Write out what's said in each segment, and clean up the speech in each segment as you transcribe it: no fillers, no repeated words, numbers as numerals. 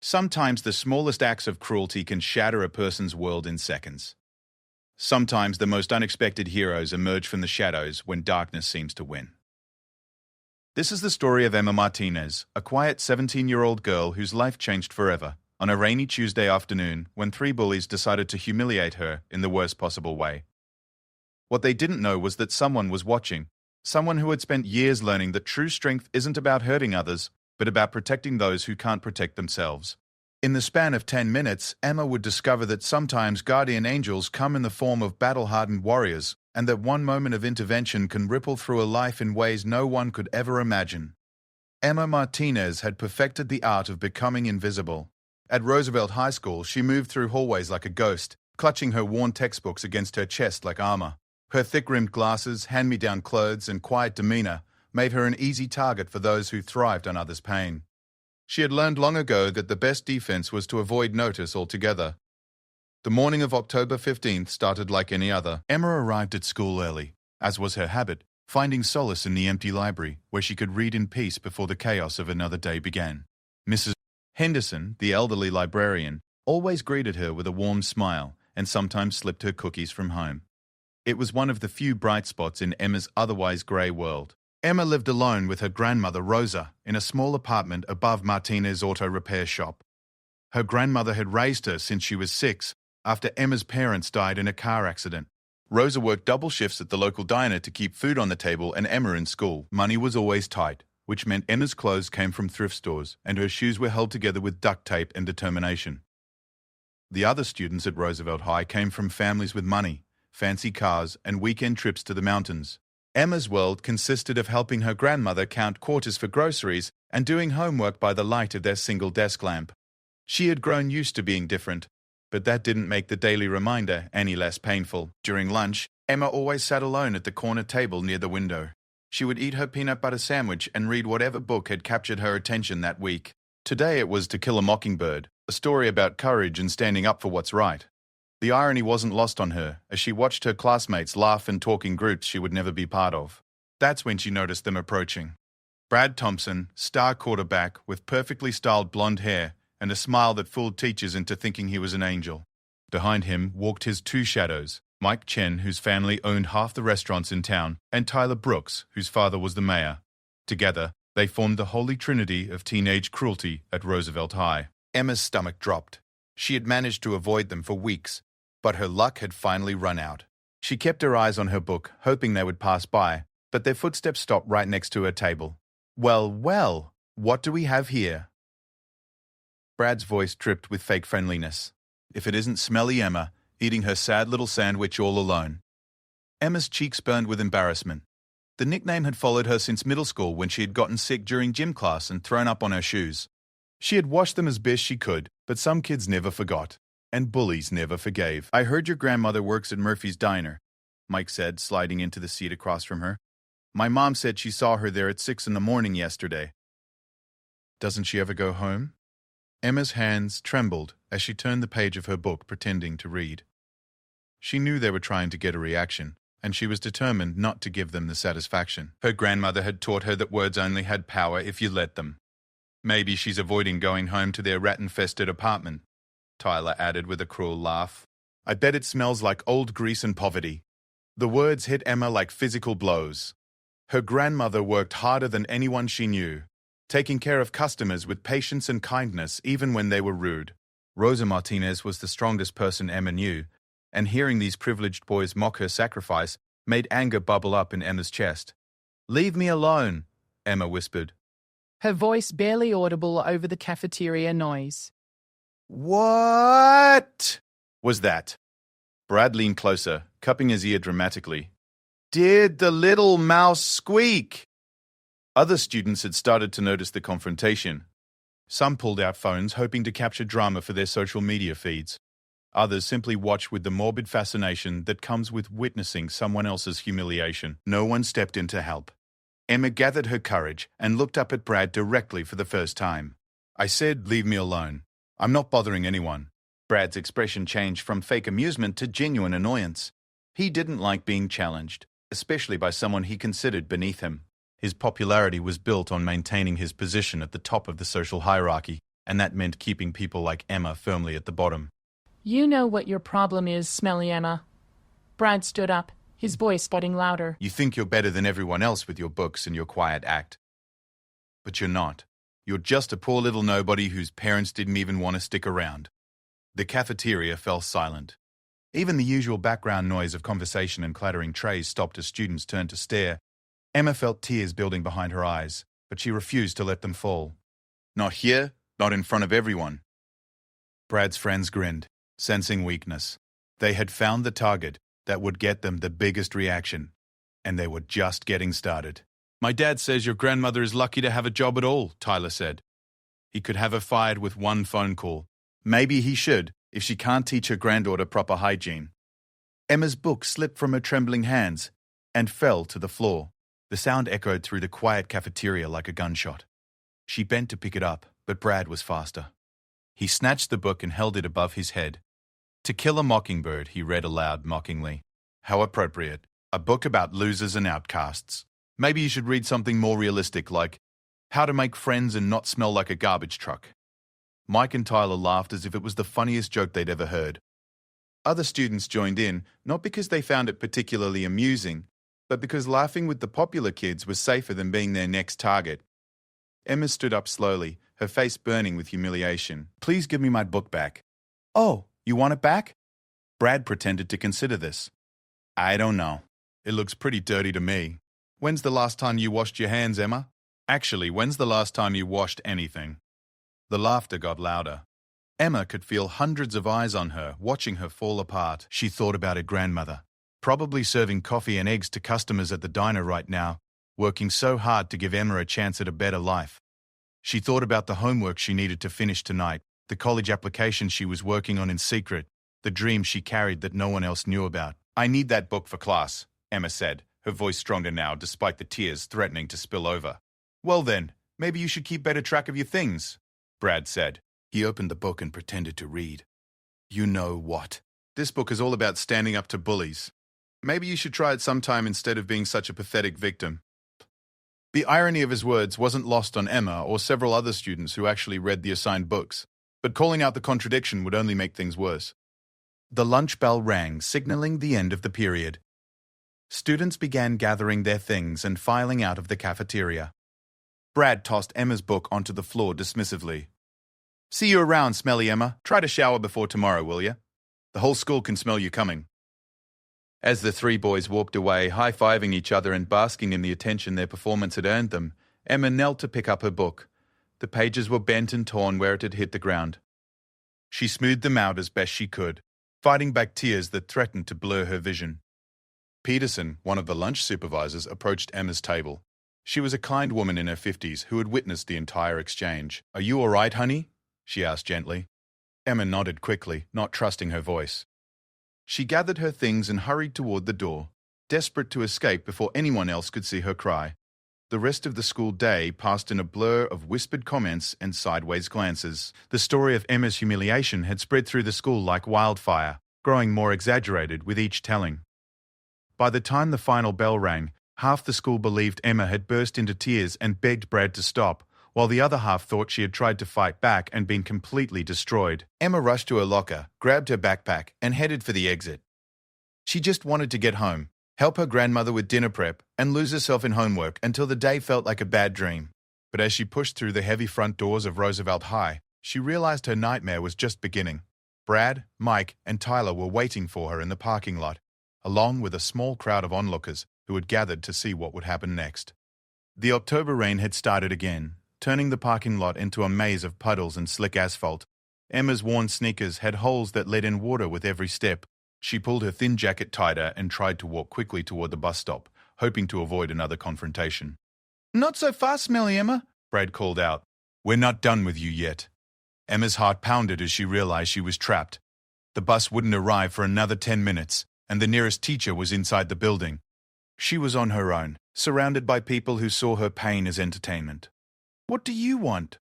Sometimes the smallest acts of cruelty can shatter a person's world in seconds. Sometimes the most unexpected heroes emerge from the shadows when darkness seems to win. This is the story of Emma Martinez, a quiet 17-year-old girl whose life changed forever on a rainy Tuesday afternoon when three bullies decided to humiliate her in the worst possible way. What they didn't know was that someone was watching, someone who had spent years learning that true strength isn't about hurting others, but about protecting those who can't protect themselves. In the span of 10 minutes, Emma would discover that sometimes guardian angels come in the form of battle-hardened warriors, and that one moment of intervention can ripple through a life in ways no one could ever imagine. Emma Martinez had perfected the art of becoming invisible. At Roosevelt High School, she moved through hallways like a ghost, clutching her worn textbooks against her chest like armor. Her thick-rimmed glasses, hand-me-down clothes, and quiet demeanor made her an easy target for those who thrived on others' pain. She had learned long ago that the best defense was to avoid notice altogether. The morning of October 15th started like any other. Emma arrived at school early, as was her habit, finding solace in the empty library, where she could read in peace before the chaos of another day began. Mrs. Henderson, the elderly librarian, always greeted her with a warm smile and sometimes slipped her cookies from home. It was one of the few bright spots in Emma's otherwise grey world. Emma lived alone with her grandmother, Rosa, in a small apartment above Martinez's auto repair shop. Her grandmother had raised her since she was 6, after Emma's parents died in a car accident. Rosa worked double shifts at the local diner to keep food on the table and Emma in school. Money was always tight, which meant Emma's clothes came from thrift stores and her shoes were held together with duct tape and determination. The other students at Roosevelt High came from families with money, fancy cars, and weekend trips to the mountains. Emma's world consisted of helping her grandmother count quarters for groceries and doing homework by the light of their single desk lamp. She had grown used to being different, but that didn't make the daily reminder any less painful. During lunch, Emma always sat alone at the corner table near the window. She would eat her peanut butter sandwich and read whatever book had captured her attention that week. Today it was To Kill a Mockingbird, a story about courage and standing up for what's right. The irony wasn't lost on her, as she watched her classmates laugh and talk in groups she would never be part of. That's when she noticed them approaching. Brad Thompson, star quarterback with perfectly styled blonde hair and a smile that fooled teachers into thinking he was an angel. Behind him walked his two shadows, Mike Chen, whose family owned half the restaurants in town, and Tyler Brooks, whose father was the mayor. Together, they formed the holy trinity of teenage cruelty at Roosevelt High. Emma's stomach dropped. She had managed to avoid them for weeks, but her luck had finally run out. She kept her eyes on her book, hoping they would pass by, but their footsteps stopped right next to her table. Well, what do we have here? Brad's voice dripped with fake friendliness. If it isn't smelly Emma, eating her sad little sandwich all alone. Emma's cheeks burned with embarrassment. The nickname had followed her since middle school when she had gotten sick during gym class and thrown up on her shoes. She had washed them as best she could, but some kids never forgot. And bullies never forgave. I heard your grandmother works at Murphy's Diner, Mike said, sliding into the seat across from her. My mom said she saw her there at 6 in the morning yesterday. Doesn't she ever go home? Emma's hands trembled as she turned the page of her book, pretending to read. She knew they were trying to get a reaction, and she was determined not to give them the satisfaction. Her grandmother had taught her that words only had power if you let them. Maybe she's avoiding going home to their rat-infested apartment, Tyler added with a cruel laugh. I bet it smells like old grease and poverty. The words hit Emma like physical blows. Her grandmother worked harder than anyone she knew, taking care of customers with patience and kindness even when they were rude. Rosa Martinez was the strongest person Emma knew, and hearing these privileged boys mock her sacrifice made anger bubble up in Emma's chest. Leave me alone, Emma whispered, her voice barely audible over the cafeteria noise. What was that? Brad leaned closer, cupping his ear dramatically. Did the little mouse squeak? Other students had started to notice the confrontation. Some pulled out phones hoping to capture drama for their social media feeds. Others simply watched with the morbid fascination that comes with witnessing someone else's humiliation. No one stepped in to help. Emma gathered her courage and looked up at Brad directly for the first time. I said, leave me alone. I'm not bothering anyone. Brad's expression changed from fake amusement to genuine annoyance. He didn't like being challenged, especially by someone he considered beneath him. His popularity was built on maintaining his position at the top of the social hierarchy, and that meant keeping people like Emma firmly at the bottom. You know what your problem is, Smelly Emma. Brad stood up, his voice getting louder. You think you're better than everyone else with your books and your quiet act. But you're not. You're just a poor little nobody whose parents didn't even want to stick around. The cafeteria fell silent. Even the usual background noise of conversation and clattering trays stopped as students turned to stare. Emma felt tears building behind her eyes, but she refused to let them fall. Not here, not in front of everyone. Brad's friends grinned, sensing weakness. They had found the target that would get them the biggest reaction, and they were just getting started. My dad says your grandmother is lucky to have a job at all, Tyler said. He could have her fired with one phone call. Maybe he should, if she can't teach her granddaughter proper hygiene. Emma's book slipped from her trembling hands and fell to the floor. The sound echoed through the quiet cafeteria like a gunshot. She bent to pick it up, but Brad was faster. He snatched the book and held it above his head. To Kill a Mockingbird, he read aloud mockingly. How appropriate. A book about losers and outcasts. Maybe you should read something more realistic, like How to Make Friends and Not Smell Like a Garbage Truck. Mike and Tyler laughed as if it was the funniest joke they'd ever heard. Other students joined in, not because they found it particularly amusing, but because laughing with the popular kids was safer than being their next target. Emma stood up slowly, her face burning with humiliation. Please give me my book back. Oh, you want it back? Brad pretended to consider this. I don't know. It looks pretty dirty to me. When's the last time you washed your hands, Emma? Actually, when's the last time you washed anything? The laughter got louder. Emma could feel hundreds of eyes on her, watching her fall apart. She thought about her grandmother, probably serving coffee and eggs to customers at the diner right now, working so hard to give Emma a chance at a better life. She thought about the homework she needed to finish tonight, the college application she was working on in secret, the dream she carried that no one else knew about. I need that book for class, Emma said, her voice stronger now despite the tears threatening to spill over. Well then, maybe you should keep better track of your things, Brad said. He opened the book and pretended to read. You know what? This book is all about standing up to bullies. Maybe you should try it sometime instead of being such a pathetic victim. The irony of his words wasn't lost on Emma or several other students who actually read the assigned books, but calling out the contradiction would only make things worse. The lunch bell rang, signaling the end of the period. Students began gathering their things and filing out of the cafeteria. Brad tossed Emma's book onto the floor dismissively. See you around, Smelly Emma. Try to shower before tomorrow, will you? The whole school can smell you coming. As the three boys walked away, high-fiving each other and basking in the attention their performance had earned them, Emma knelt to pick up her book. The pages were bent and torn where it had hit the ground. She smoothed them out as best she could, fighting back tears that threatened to blur her vision. Peterson, one of the lunch supervisors, approached Emma's table. She was a kind woman in her 50s who had witnessed the entire exchange. Are you all right, honey? She asked gently. Emma nodded quickly, not trusting her voice. She gathered her things and hurried toward the door, desperate to escape before anyone else could see her cry. The rest of the school day passed in a blur of whispered comments and sideways glances. The story of Emma's humiliation had spread through the school like wildfire, growing more exaggerated with each telling. By the time the final bell rang, half the school believed Emma had burst into tears and begged Brad to stop, while the other half thought she had tried to fight back and been completely destroyed. Emma rushed to her locker, grabbed her backpack, and headed for the exit. She just wanted to get home, help her grandmother with dinner prep, and lose herself in homework until the day felt like a bad dream. But as she pushed through the heavy front doors of Roosevelt High, she realized her nightmare was just beginning. Brad, Mike, and Tyler were waiting for her in the parking lot, along with a small crowd of onlookers who had gathered to see what would happen next. The October rain had started again, turning the parking lot into a maze of puddles and slick asphalt. Emma's worn sneakers had holes that let in water with every step. She pulled her thin jacket tighter and tried to walk quickly toward the bus stop, hoping to avoid another confrontation. Not so fast, Smelly Emma, Brad called out. We're not done with you yet. Emma's heart pounded as she realized she was trapped. The bus wouldn't arrive for another 10 minutes, and the nearest teacher was inside the building. She was on her own, surrounded by people who saw her pain as entertainment. What do you want?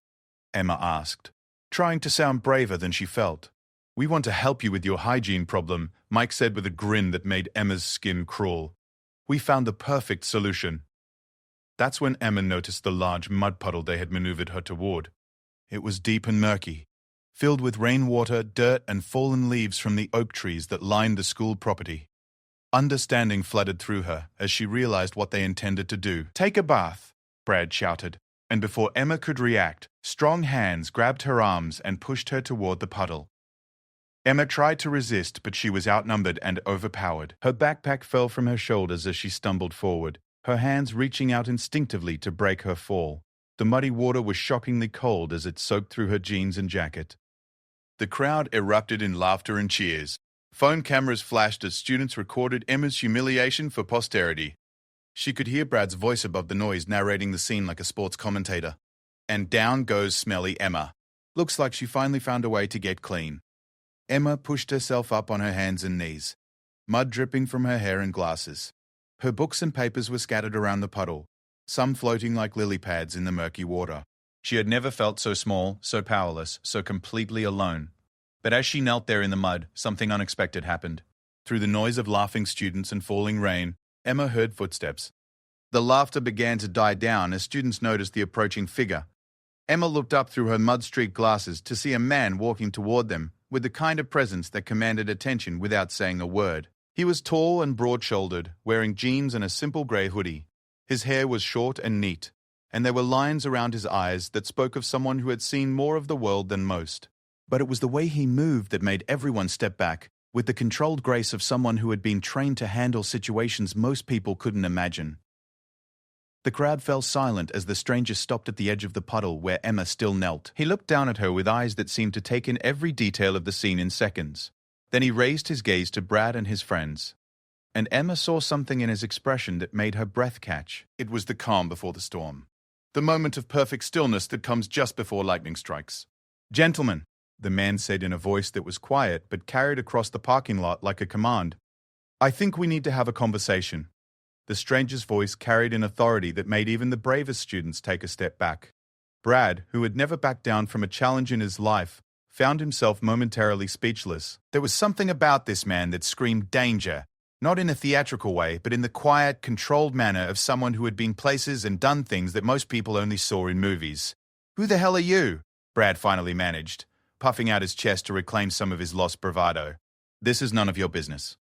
Emma asked, trying to sound braver than she felt. We want to help you with your hygiene problem, Mike said with a grin that made Emma's skin crawl. We found the perfect solution. That's when Emma noticed the large mud puddle they had maneuvered her toward. It was deep and murky, filled with rainwater, dirt, and fallen leaves from the oak trees that lined the school property. Understanding flooded through her as she realized what they intended to do. "Take a bath," Brad shouted, and before Emma could react, strong hands grabbed her arms and pushed her toward the puddle. Emma tried to resist, but she was outnumbered and overpowered. Her backpack fell from her shoulders as she stumbled forward, her hands reaching out instinctively to break her fall. The muddy water was shockingly cold as it soaked through her jeans and jacket. The crowd erupted in laughter and cheers. Phone cameras flashed as students recorded Emma's humiliation for posterity. She could hear Brad's voice above the noise narrating the scene like a sports commentator. And down goes smelly Emma. Looks like she finally found a way to get clean. Emma pushed herself up on her hands and knees, mud dripping from her hair and glasses. Her books and papers were scattered around the puddle, some floating like lily pads in the murky water. She had never felt so small, so powerless, so completely alone. But as she knelt there in the mud, something unexpected happened. Through the noise of laughing students and falling rain, Emma heard footsteps. The laughter began to die down as students noticed the approaching figure. Emma looked up through her mud-streaked glasses to see a man walking toward them with the kind of presence that commanded attention without saying a word. He was tall and broad-shouldered, wearing jeans and a simple grey hoodie. His hair was short and neat, and there were lines around his eyes that spoke of someone who had seen more of the world than most. But it was the way he moved that made everyone step back, with the controlled grace of someone who had been trained to handle situations most people couldn't imagine. The crowd fell silent as the stranger stopped at the edge of the puddle where Emma still knelt. He looked down at her with eyes that seemed to take in every detail of the scene in seconds. Then he raised his gaze to Brad and his friends. And Emma saw something in his expression that made her breath catch. It was the calm before the storm. The moment of perfect stillness that comes just before lightning strikes. "Gentlemen," the man said in a voice that was quiet but carried across the parking lot like a command, "I think we need to have a conversation." The stranger's voice carried an authority that made even the bravest students take a step back. Brad, who had never backed down from a challenge in his life, found himself momentarily speechless. There was something about this man that screamed danger, not in a theatrical way, but in the quiet, controlled manner of someone who had been places and done things that most people only saw in movies. "Who the hell are you?" Brad finally managed, puffing out his chest to reclaim some of his lost bravado. "This is none of your business."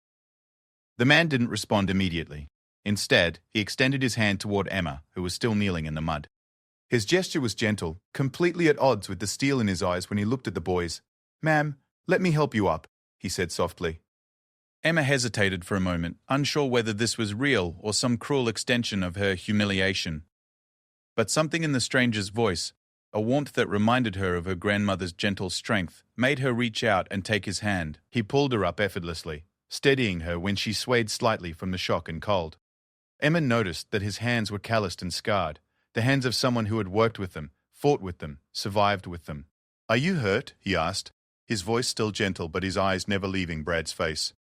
The man didn't respond immediately. Instead, he extended his hand toward Emma, who was still kneeling in the mud. His gesture was gentle, completely at odds with the steel in his eyes when he looked at the boys. "Ma'am, let me help you up," he said softly. Emma hesitated for a moment, unsure whether this was real or some cruel extension of her humiliation. But something in the stranger's voice, a warmth that reminded her of her grandmother's gentle strength, made her reach out and take his hand. He pulled her up effortlessly, steadying her when she swayed slightly from the shock and cold. Emma noticed that his hands were calloused and scarred, the hands of someone who had worked with them, fought with them, survived with them. "Are you hurt?" he asked, his voice still gentle but his eyes never leaving Brad's face.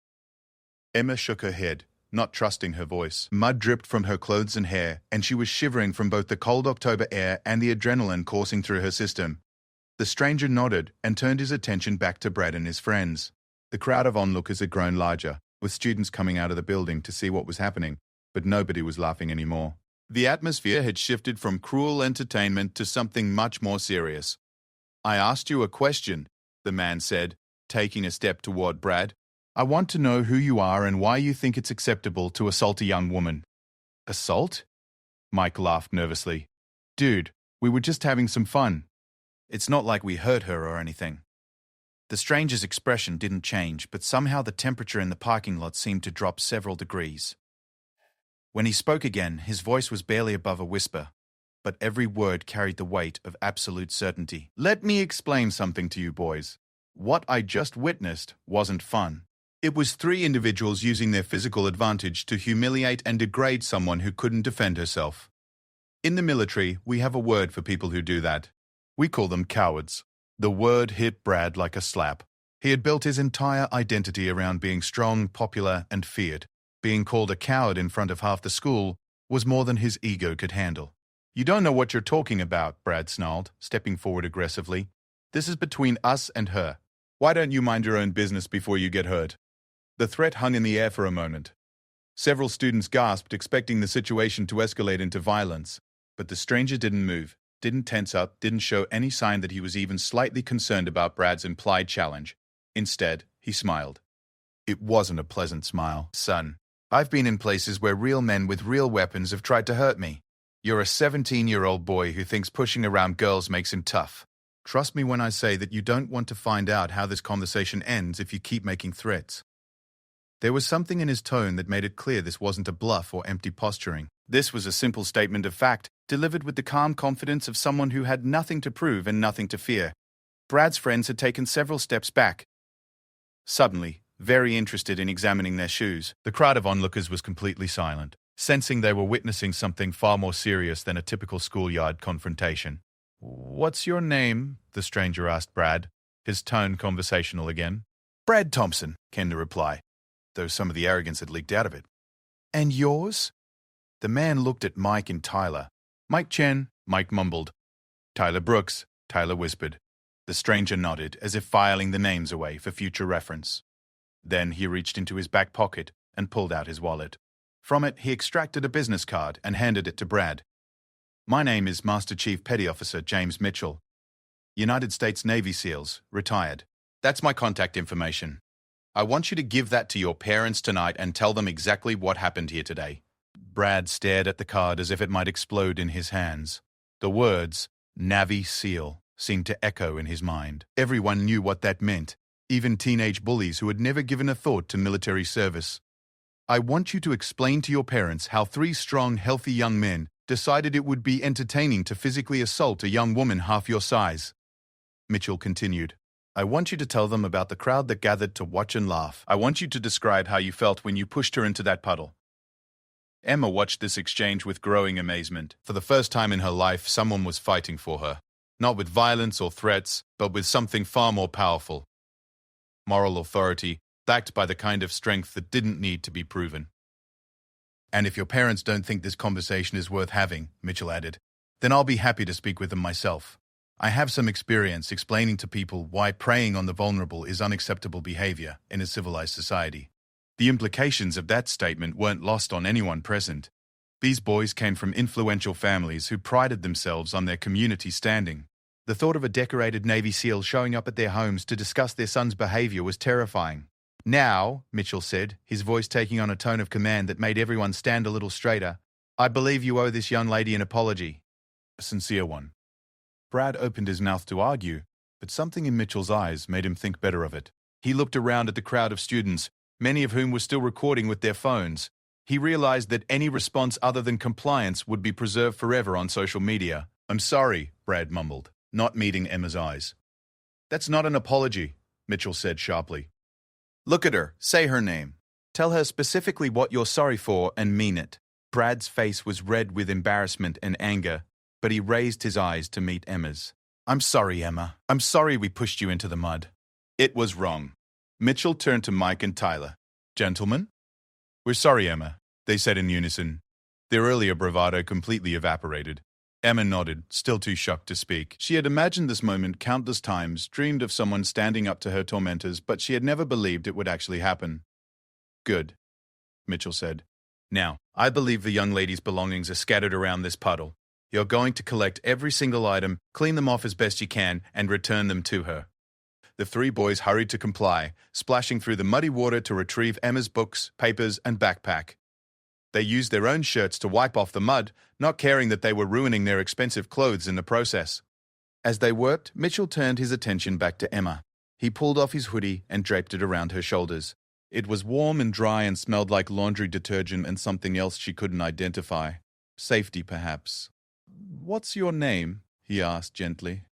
Emma shook her head, not trusting her voice. Mud dripped from her clothes and hair, and she was shivering from both the cold October air and the adrenaline coursing through her system. The stranger nodded and turned his attention back to Brad and his friends. The crowd of onlookers had grown larger, with students coming out of the building to see what was happening. But nobody was laughing anymore. The atmosphere had shifted from cruel entertainment to something much more serious. "I asked you a question," the man said, taking a step toward Brad. "I want to know who you are and why you think it's acceptable to assault a young woman." "Assault?" Mike laughed nervously. "Dude, we were just having some fun. It's not like we hurt her or anything." The stranger's expression didn't change, but somehow the temperature in the parking lot seemed to drop several degrees. When he spoke again, his voice was barely above a whisper, but every word carried the weight of absolute certainty. "Let me explain something to you boys. What I just witnessed wasn't fun. It was 3 individuals using their physical advantage to humiliate and degrade someone who couldn't defend herself. In the military, we have a word for people who do that. We call them cowards." The word hit Brad like a slap. He had built his entire identity around being strong, popular, and feared. Being called a coward in front of half the school was more than his ego could handle. "You don't know what you're talking about," Brad snarled, stepping forward aggressively. "This is between us and her. Why don't you mind your own business before you get hurt?" The threat hung in the air for a moment. Several students gasped, expecting the situation to escalate into violence, but the stranger didn't move. didn't tense up, didn't show any sign that he was even slightly concerned about Brad's implied challenge. Instead, he smiled. It wasn't a pleasant smile. Son, I've been in places where real men with real weapons have tried to hurt me. You're a 17-year-old boy who thinks pushing around girls makes him tough. Trust me when I say that you don't want to find out how this conversation ends if you keep making threats. There was something in his tone that made it clear this wasn't a bluff or empty posturing. This was a simple statement of fact, delivered with the calm confidence of someone who had nothing to prove and nothing to fear. Brad's friends had taken several steps back. Suddenly, very interested in examining their shoes, the crowd of onlookers was completely silent, sensing they were witnessing something far more serious than a typical schoolyard confrontation. "What's your name?" the stranger asked Brad, his tone conversational again. "Brad Thompson," came the reply, though some of the arrogance had leaked out of it. "And yours?" The man looked at Mike and Tyler. "Mike Chen," Mike mumbled. "Tyler Brooks," Tyler whispered. The stranger nodded, as if filing the names away for future reference. Then he reached into his back pocket and pulled out his wallet. From it, he extracted a business card and handed it to Brad. "My name is Master Chief Petty Officer James Mitchell. United States Navy SEALs, retired. That's my contact information. I want you to give that to your parents tonight and tell them exactly what happened here today." Brad stared at the card as if it might explode in his hands. The words, Navy SEAL, seemed to echo in his mind. Everyone knew what that meant, even teenage bullies who had never given a thought to military service. "I want you to explain to your parents how 3 strong, healthy young men decided it would be entertaining to physically assault a young woman half your size." Mitchell continued. "I want you to tell them about the crowd that gathered to watch and laugh. I want you to describe how you felt when you pushed her into that puddle." Emma watched this exchange with growing amazement. For the first time in her life, someone was fighting for her. Not with violence or threats, but with something far more powerful. Moral authority, backed by the kind of strength that didn't need to be proven. "And if your parents don't think this conversation is worth having," Mitchell added, "then I'll be happy to speak with them myself. I have some experience explaining to people why preying on the vulnerable is unacceptable behavior in a civilized society." The implications of that statement weren't lost on anyone present. These boys came from influential families who prided themselves on their community standing. The thought of a decorated Navy SEAL showing up at their homes to discuss their son's behavior was terrifying. "Now," Mitchell said, his voice taking on a tone of command that made everyone stand a little straighter, "I believe you owe this young lady an apology. A sincere one." Brad opened his mouth to argue, but something in Mitchell's eyes made him think better of it. He looked around at the crowd of students, many of whom were still recording with their phones. He realized that any response other than compliance would be preserved forever on social media. "I'm sorry," Brad mumbled, not meeting Emma's eyes. "That's not an apology," Mitchell said sharply. "Look at her. Say her name. Tell her specifically what you're sorry for and mean it." Brad's face was red with embarrassment and anger, but he raised his eyes to meet Emma's. "I'm sorry, Emma. I'm sorry we pushed you into the mud. It was wrong." Mitchell turned to Mike and Tyler. "Gentlemen?" "We're sorry, Emma," they said in unison. Their earlier bravado completely evaporated. Emma nodded, still too shocked to speak. She had imagined this moment countless times, dreamed of someone standing up to her tormentors, but she had never believed it would actually happen. "Good," Mitchell said. "Now, I believe the young lady's belongings are scattered around this puddle. You're going to collect every single item, clean them off as best you can, and return them to her." The 3 boys hurried to comply, splashing through the muddy water to retrieve Emma's books, papers, and backpack. They used their own shirts to wipe off the mud, not caring that they were ruining their expensive clothes in the process. As they worked, Mitchell turned his attention back to Emma. He pulled off his hoodie and draped it around her shoulders. It was warm and dry and smelled like laundry detergent and something else she couldn't identify. Safety, perhaps. "What's your name?" he asked gently.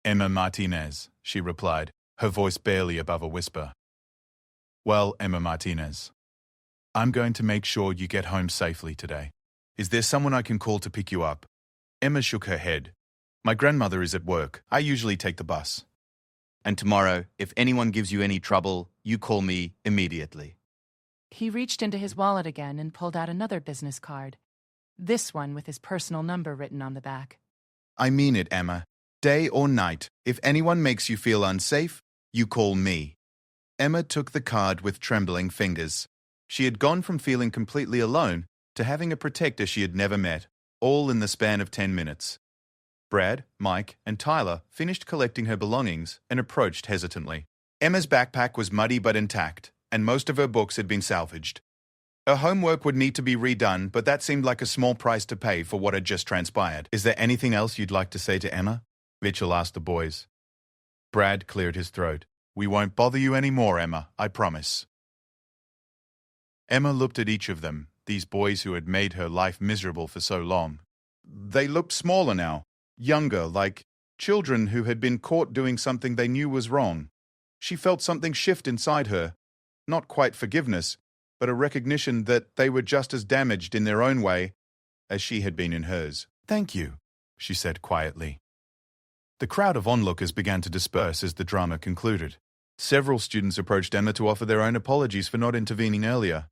"Emma Martinez," she replied, her voice barely above a whisper. "Well, Emma Martinez, I'm going to make sure you get home safely today. Is there someone I can call to pick you up?" Emma shook her head. "My grandmother is at work. I usually take the bus." "And tomorrow, if anyone gives you any trouble, you call me immediately." He reached into his wallet again and pulled out another business card. This one with his personal number written on the back. "I mean it, Emma. Day or night, if anyone makes you feel unsafe, you call me." Emma took the card with trembling fingers. She had gone from feeling completely alone to having a protector she had never met, all in the span of 10 minutes. Brad, Mike, and Tyler finished collecting her belongings and approached hesitantly. Emma's backpack was muddy but intact, and most of her books had been salvaged. Her homework would need to be redone, but that seemed like a small price to pay for what had just transpired. "Is there anything else you'd like to say to Emma?" Mitchell asked the boys. Brad cleared his throat. "We won't bother you anymore, Emma, I promise." Emma looked at each of them, these boys who had made her life miserable for so long. They looked smaller now, younger, like children who had been caught doing something they knew was wrong. She felt something shift inside her, not quite forgiveness, but a recognition that they were just as damaged in their own way as she had been in hers. "Thank you," she said quietly. The crowd of onlookers began to disperse as the drama concluded. Several students approached Emma to offer their own apologies for not intervening earlier.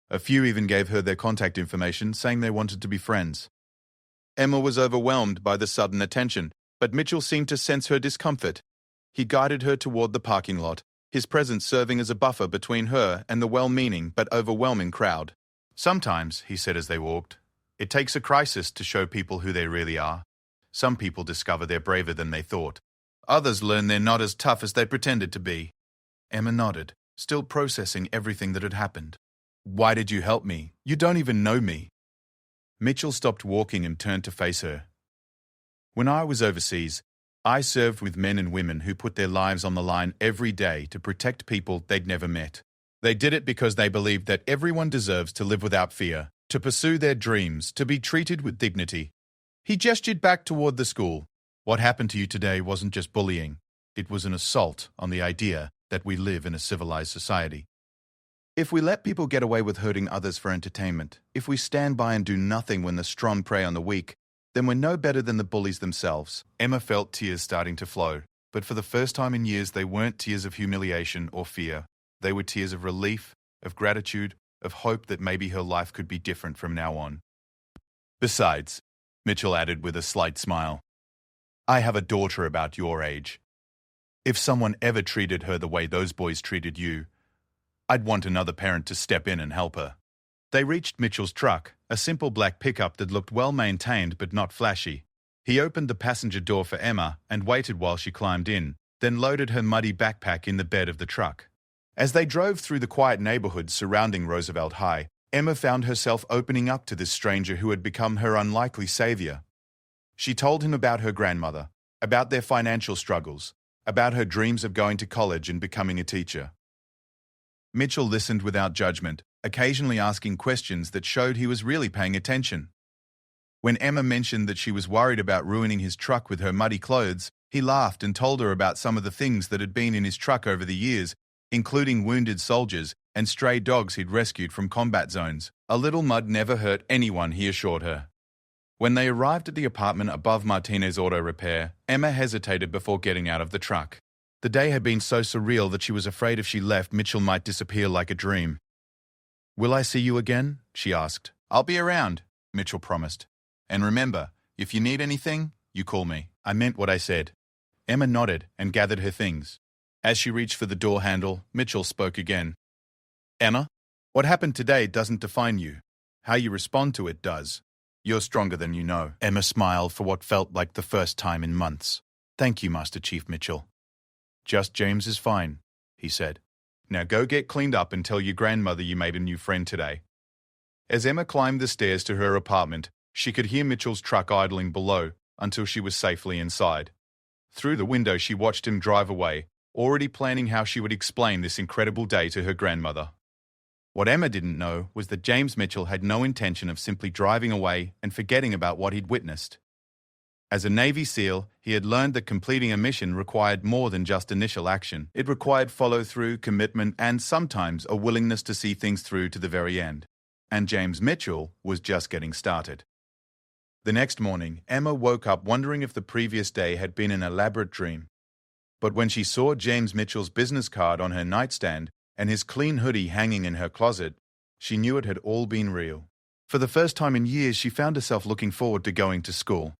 A few even gave her their contact information, saying they wanted to be friends. Emma was overwhelmed by the sudden attention, but Mitchell seemed to sense her discomfort. He guided her toward the parking lot, his presence serving as a buffer between her and the well-meaning but overwhelming crowd. "Sometimes," he said as they walked, "it takes a crisis to show people who they really are. Some people discover they're braver than they thought. Others learn they're not as tough as they pretended to be." Emma nodded, still processing everything that had happened. "Why did you help me? You don't even know me." Mitchell stopped walking and turned to face her. "When I was overseas, I served with men and women who put their lives on the line every day to protect people they'd never met. They did it because they believed that everyone deserves to live without fear, to pursue their dreams, to be treated with dignity." He gestured back toward the school. "What happened to you today wasn't just bullying. It was an assault on the idea that we live in a civilized society. If we let people get away with hurting others for entertainment, if we stand by and do nothing when the strong prey on the weak, then we're no better than the bullies themselves." Emma felt tears starting to flow, but for the first time in years they weren't tears of humiliation or fear. They were tears of relief, of gratitude, of hope that maybe her life could be different from now on. "Besides," Mitchell added with a slight smile, "I have a daughter about your age. If someone ever treated her the way those boys treated you, I'd want another parent to step in and help her." They reached Mitchell's truck, a simple black pickup that looked well-maintained but not flashy. He opened the passenger door for Emma and waited while she climbed in, then loaded her muddy backpack in the bed of the truck. As they drove through the quiet neighborhood surrounding Roosevelt High, Emma found herself opening up to this stranger who had become her unlikely savior. She told him about her grandmother, about their financial struggles, about her dreams of going to college and becoming a teacher. Mitchell listened without judgment, occasionally asking questions that showed he was really paying attention. When Emma mentioned that she was worried about ruining his truck with her muddy clothes, he laughed and told her about some of the things that had been in his truck over the years, including wounded soldiers and stray dogs he'd rescued from combat zones. "A little mud never hurt anyone," he assured her. When they arrived at the apartment above Martinez Auto Repair, Emma hesitated before getting out of the truck. The day had been so surreal that she was afraid if she left, Mitchell might disappear like a dream. "Will I see you again?" she asked. "I'll be around," Mitchell promised. "And remember, if you need anything, you call me." "I meant what I said." Emma nodded and gathered her things. As she reached for the door handle, Mitchell spoke again. "Emma, what happened today doesn't define you. How you respond to it does. You're stronger than you know." Emma smiled for what felt like the first time in months. "Thank you, Master Chief Mitchell." "Just James is fine," he said. "Now go get cleaned up and tell your grandmother you made a new friend today." As Emma climbed the stairs to her apartment, she could hear Mitchell's truck idling below until she was safely inside. Through the window she watched him drive away, already planning how she would explain this incredible day to her grandmother. What Emma didn't know was that James Mitchell had no intention of simply driving away and forgetting about what he'd witnessed. As a Navy SEAL, he had learned that completing a mission required more than just initial action. It required follow-through, commitment, and sometimes a willingness to see things through to the very end. And James Mitchell was just getting started. The next morning, Emma woke up wondering if the previous day had been an elaborate dream. But when she saw James Mitchell's business card on her nightstand and his clean hoodie hanging in her closet, she knew it had all been real. For the first time in years, she found herself looking forward to going to school.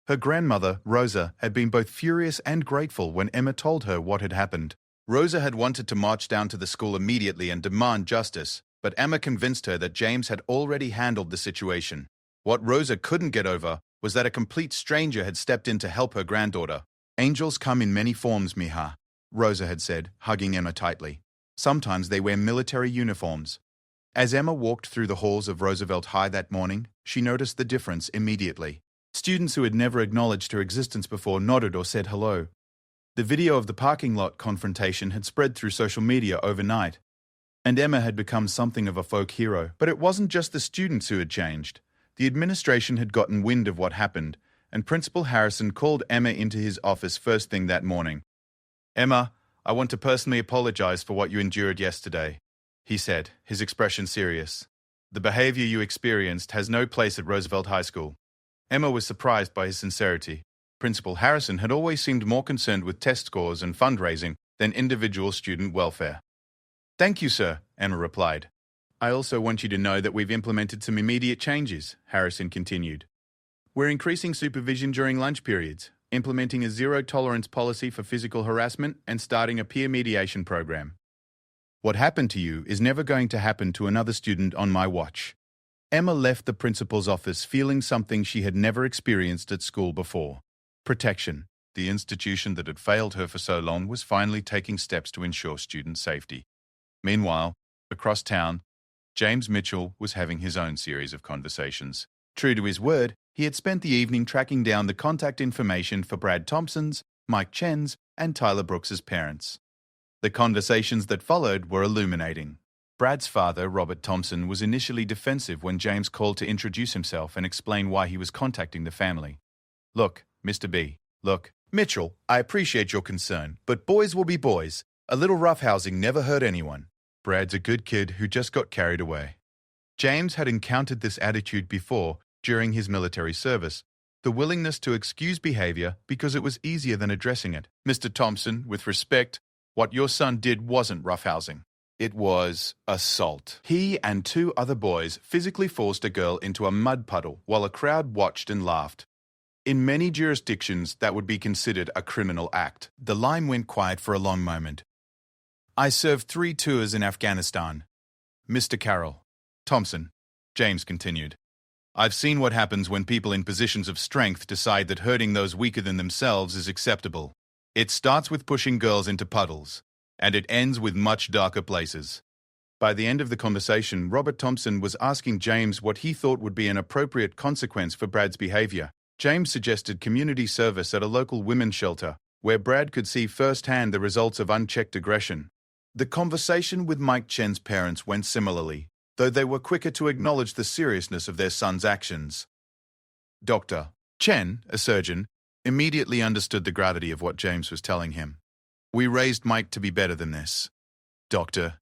Her grandmother, Rosa, had been both furious and grateful when Emma told her what had happened. Rosa had wanted to march down to the school immediately and demand justice, but Emma convinced her that James had already handled the situation. What Rosa couldn't get over was that a complete stranger had stepped in to help her granddaughter. "Angels come in many forms, Mija," Rosa had said, hugging Emma tightly. "Sometimes they wear military uniforms." As Emma walked through the halls of Roosevelt High that morning, she noticed the difference immediately. Students who had never acknowledged her existence before nodded or said hello. The video of the parking lot confrontation had spread through social media overnight, and Emma had become something of a folk hero. But it wasn't just the students who had changed. The administration had gotten wind of what happened, and Principal Harrison called Emma into his office first thing that morning. "Emma, I want to personally apologize for what you endured yesterday," he said, his expression serious. "The behavior you experienced has no place at Roosevelt High School." Emma was surprised by his sincerity. Principal Harrison had always seemed more concerned with test scores and fundraising than individual student welfare. "Thank you, sir," Emma replied. "I also want you to know that we've implemented some immediate changes," Harrison continued. "We're increasing supervision during lunch periods, implementing a zero-tolerance policy for physical harassment, and starting a peer mediation program. What happened to you is never going to happen to another student on my watch." Emma left the principal's office feeling something she had never experienced at school before. Protection. The institution that had failed her for so long was finally taking steps to ensure student safety. Meanwhile, across town, James Mitchell was having his own series of conversations. True to his word, he had spent the evening tracking down the contact information for Brad Thompson's, Mike Chen's, and Tyler Brooks's parents. The conversations that followed were illuminating. Brad's father, Robert Thompson, was initially defensive when James called to introduce himself and explain why he was contacting the family. "Look, Mr. B, look, Mitchell, I appreciate your concern, but boys will be boys. A little roughhousing never hurt anyone. Brad's a good kid who just got carried away." James had encountered this attitude before during his military service, the willingness to excuse behavior because it was easier than addressing it. "Mr. Thompson, with respect, what your son did wasn't roughhousing. It was assault. He and two other boys physically forced a girl into a mud puddle while a crowd watched and laughed. In many jurisdictions, that would be considered a criminal act." The line went quiet for a long moment. "I served 3 tours in Afghanistan. Mr. Carroll." "Thompson," James continued, "I've seen what happens when people in positions of strength decide that hurting those weaker than themselves is acceptable. It starts with pushing girls into puddles, and it ends with much darker places." By the end of the conversation, Robert Thompson was asking James what he thought would be an appropriate consequence for Brad's behavior. James suggested community service at a local women's shelter, where Brad could see firsthand the results of unchecked aggression. The conversation with Mike Chen's parents went similarly, though they were quicker to acknowledge the seriousness of their son's actions. Dr. Chen, a surgeon, immediately understood the gravity of what James was telling him. "We raised Mike to be better than this." "Doctor,"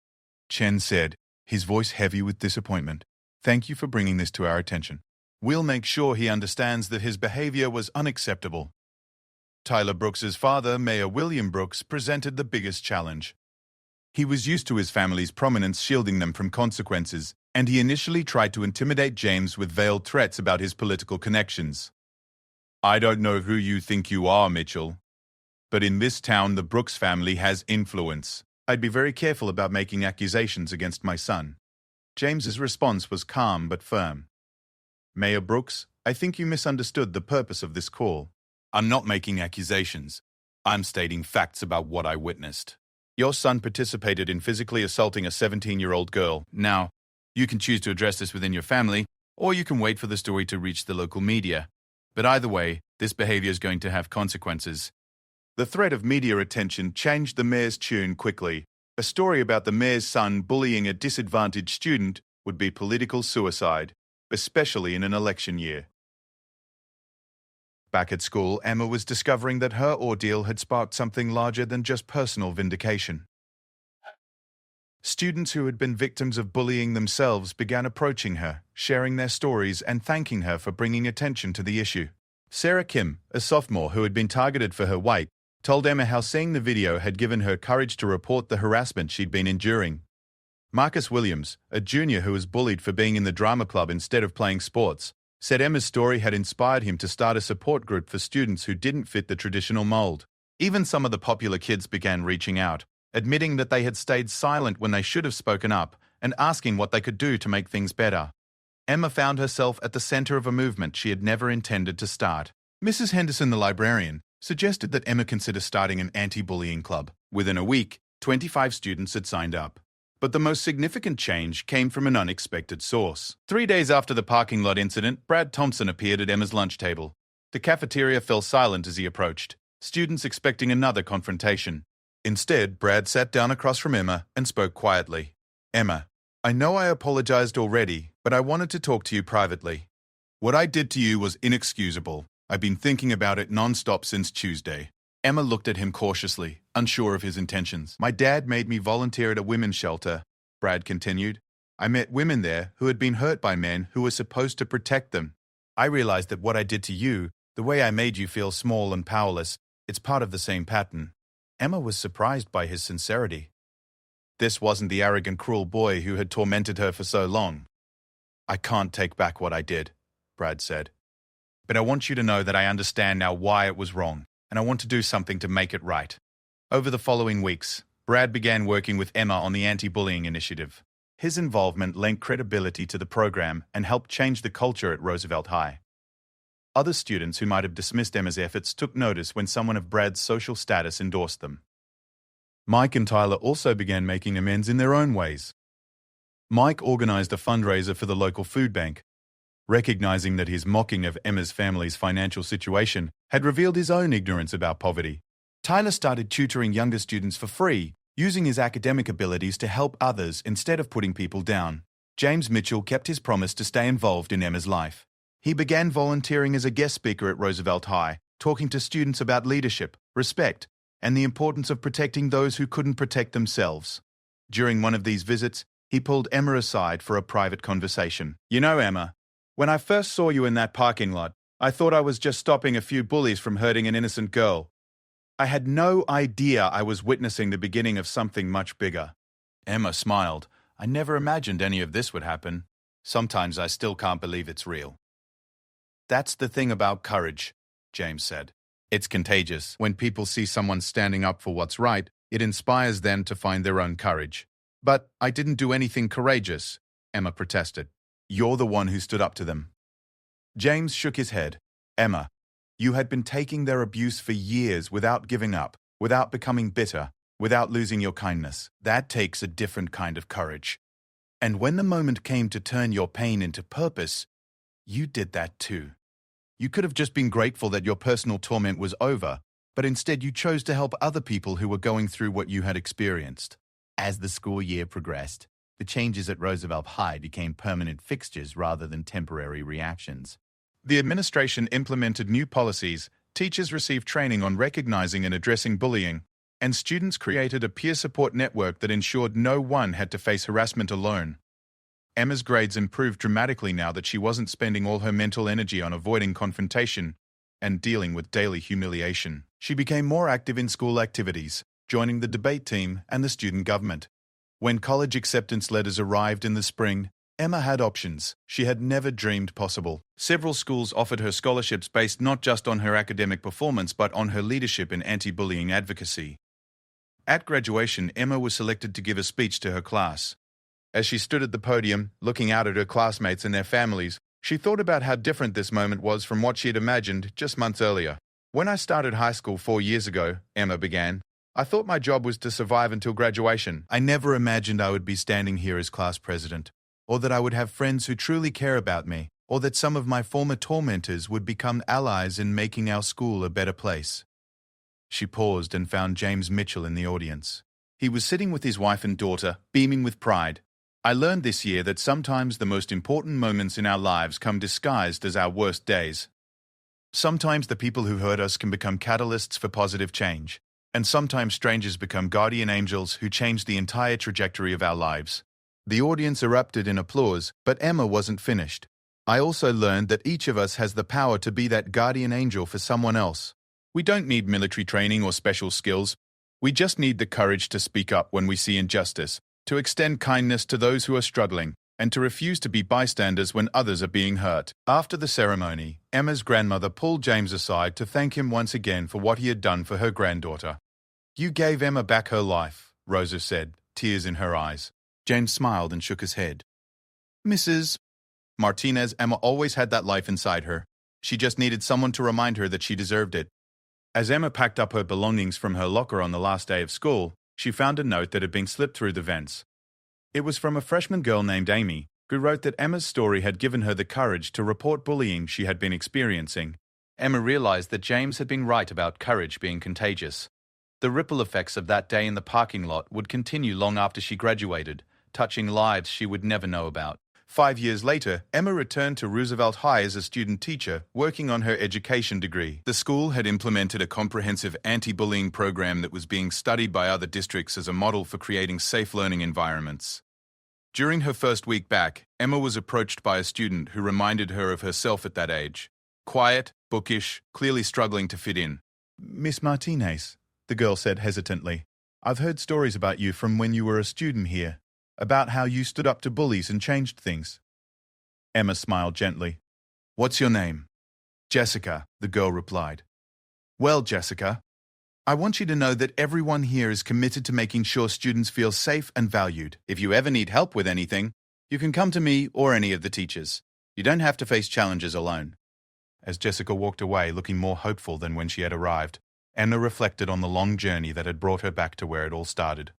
Chen said, his voice heavy with disappointment, "thank you for bringing this to our attention. We'll make sure he understands that his behavior was unacceptable." Tyler Brooks's father, Mayor William Brooks, presented the biggest challenge. He was used to his family's prominence shielding them from consequences, and he initially tried to intimidate James with veiled threats about his political connections. "I don't know who you think you are, Mitchell, but in this town the Brooks family has influence. I'd be very careful about making accusations against my son." James's response was calm but firm. "Mayor Brooks, I think you misunderstood the purpose of this call. I'm not making accusations. I'm stating facts about what I witnessed. Your son participated in physically assaulting a 17-year-old girl. Now, you can choose to address this within your family, or you can wait for the story to reach the local media. But either way, this behavior is going to have consequences." The threat of media attention changed the mayor's tune quickly. A story about the mayor's son bullying a disadvantaged student would be political suicide, especially in an election year. Back at school, Emma was discovering that her ordeal had sparked something larger than just personal vindication. Students who had been victims of bullying themselves began approaching her, sharing their stories and thanking her for bringing attention to the issue. Sarah Kim, a sophomore who had been targeted for her weight, told Emma how seeing the video had given her courage to report the harassment she'd been enduring. Marcus Williams, a junior who was bullied for being in the drama club instead of playing sports, said Emma's story had inspired him to start a support group for students who didn't fit the traditional mold. Even some of the popular kids began reaching out, admitting that they had stayed silent when they should have spoken up and asking what they could do to make things better. Emma found herself at the center of a movement she had never intended to start. Mrs. Henderson, the librarian, suggested that Emma consider starting an anti-bullying club. Within a week, 25 students had signed up. But the most significant change came from an unexpected source. 3 days after the parking lot incident, Brad Thompson appeared at Emma's lunch table. The cafeteria fell silent as he approached, students expecting another confrontation. Instead, Brad sat down across from Emma and spoke quietly. "Emma, I know I apologized already, but I wanted to talk to you privately. What I did to you was inexcusable. I've been thinking about it non-stop since Tuesday." Emma looked at him cautiously, unsure of his intentions. "My dad made me volunteer at a women's shelter," Brad continued. "I met women there who had been hurt by men who were supposed to protect them. I realized that what I did to you, the way I made you feel small and powerless, it's part of the same pattern." Emma was surprised by his sincerity. This wasn't the arrogant, cruel boy who had tormented her for so long. "I can't take back what I did," Brad said. "But I want you to know that I understand now why it was wrong, and I want to do something to make it right." Over the following weeks, Brad began working with Emma on the anti-bullying initiative. His involvement lent credibility to the program and helped change the culture at Roosevelt High. Other students who might have dismissed Emma's efforts took notice when someone of Brad's social status endorsed them. Mike and Tyler also began making amends in their own ways. Mike organized a fundraiser for the local food bank. Recognizing that his mocking of Emma's family's financial situation had revealed his own ignorance about poverty, Tyler started tutoring younger students for free, using his academic abilities to help others instead of putting people down. James Mitchell kept his promise to stay involved in Emma's life. He began volunteering as a guest speaker at Roosevelt High, talking to students about leadership, respect, and the importance of protecting those who couldn't protect themselves. During one of these visits, he pulled Emma aside for a private conversation. "You know, Emma, when I first saw you in that parking lot, I thought I was just stopping a few bullies from hurting an innocent girl. I had no idea I was witnessing the beginning of something much bigger." Emma smiled. "I never imagined any of this would happen. Sometimes I still can't believe it's real." "That's the thing about courage," James said. "It's contagious. When people see someone standing up for what's right, it inspires them to find their own courage." "But I didn't do anything courageous," Emma protested. "You're the one who stood up to them." James shook his head. "Emma, you had been taking their abuse for years without giving up, without becoming bitter, without losing your kindness. That takes a different kind of courage. And when the moment came to turn your pain into purpose, you did that too. You could have just been grateful that your personal torment was over, but instead you chose to help other people who were going through what you had experienced." As the school year progressed, the changes at Roosevelt High became permanent fixtures rather than temporary reactions. The administration implemented new policies, teachers received training on recognizing and addressing bullying, and students created a peer support network that ensured no one had to face harassment alone. Emma's grades improved dramatically now that she wasn't spending all her mental energy on avoiding confrontation and dealing with daily humiliation. She became more active in school activities, joining the debate team and the student government. When college acceptance letters arrived in the spring, Emma had options she had never dreamed possible. Several schools offered her scholarships based not just on her academic performance but on her leadership in anti-bullying advocacy. At graduation, Emma was selected to give a speech to her class. As she stood at the podium, looking out at her classmates and their families, she thought about how different this moment was from what she had imagined just months earlier. "When I started high school 4 years ago," Emma began, "I thought my job was to survive until graduation. I never imagined I would be standing here as class president, or that I would have friends who truly care about me, or that some of my former tormentors would become allies in making our school a better place." She paused and found James Mitchell in the audience. He was sitting with his wife and daughter, beaming with pride. "I learned this year that sometimes the most important moments in our lives come disguised as our worst days. Sometimes the people who hurt us can become catalysts for positive change, and sometimes strangers become guardian angels who change the entire trajectory of our lives." The audience erupted in applause, but Emma wasn't finished. "I also learned that each of us has the power to be that guardian angel for someone else. We don't need military training or special skills. We just need the courage to speak up when we see injustice, to extend kindness to those who are struggling, and to refuse to be bystanders when others are being hurt." After the ceremony, Emma's grandmother pulled James aside to thank him once again for what he had done for her granddaughter. "You gave Emma back her life," Rosa said, tears in her eyes. James smiled and shook his head. "Mrs. Martinez Emma always had that life inside her. She just needed someone to remind her that she deserved it. As Emma packed up her belongings from her locker on the last day of school, she found a note that had been slipped through the vents. It was from a freshman girl named Amy, who wrote that Emma's story had given her the courage to report bullying she had been experiencing. Emma realized that James had been right about courage being contagious. The ripple effects of that day in the parking lot would continue long after she graduated, touching lives she would never know about. 5 years later, Emma returned to Roosevelt High as a student teacher, working on her education degree. The school had implemented a comprehensive anti-bullying program that was being studied by other districts as a model for creating safe learning environments. During her first week back, Emma was approached by a student who reminded her of herself at that age. Quiet, bookish, clearly struggling to fit in. "Miss Martinez," the girl said hesitantly, "I've heard stories about you from when you were a student here, about how you stood up to bullies and changed things." Emma smiled gently. "What's your name?" "Jessica," the girl replied. "Well, Jessica, I want you to know that everyone here is committed to making sure students feel safe and valued. If you ever need help with anything, you can come to me or any of the teachers. You don't have to face challenges alone." As Jessica walked away looking more hopeful than when she had arrived, Emma reflected on the long journey that had brought her back to where it all started.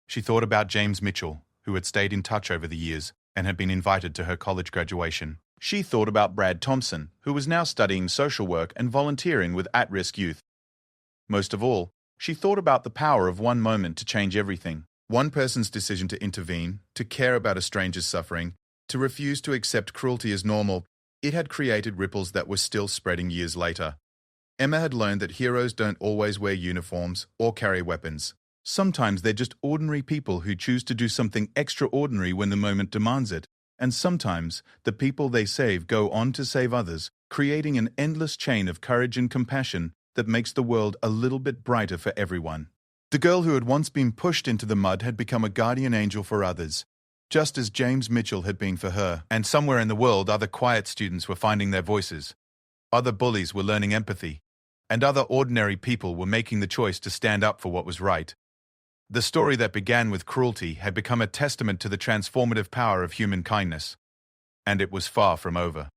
She thought about James Mitchell, who had stayed in touch over the years and had been invited to her college graduation. She thought about Brad Thompson, who was now studying social work and volunteering with at-risk youth. Most of all, she thought about the power of one moment to change everything. One person's decision to intervene, to care about a stranger's suffering, to refuse to accept cruelty as normal. It had created ripples that were still spreading years later. Emma had learned that heroes don't always wear uniforms or carry weapons. Sometimes they're just ordinary people who choose to do something extraordinary when the moment demands it. And sometimes the people they save go on to save others, creating an endless chain of courage and compassion that makes the world a little bit brighter for everyone. The girl who had once been pushed into the mud had become a guardian angel for others, just as James Mitchell had been for her. And somewhere in the world, other quiet students were finding their voices. Other bullies were learning empathy. And other ordinary people were making the choice to stand up for what was right. The story that began with cruelty had become a testament to the transformative power of human kindness. And it was far from over.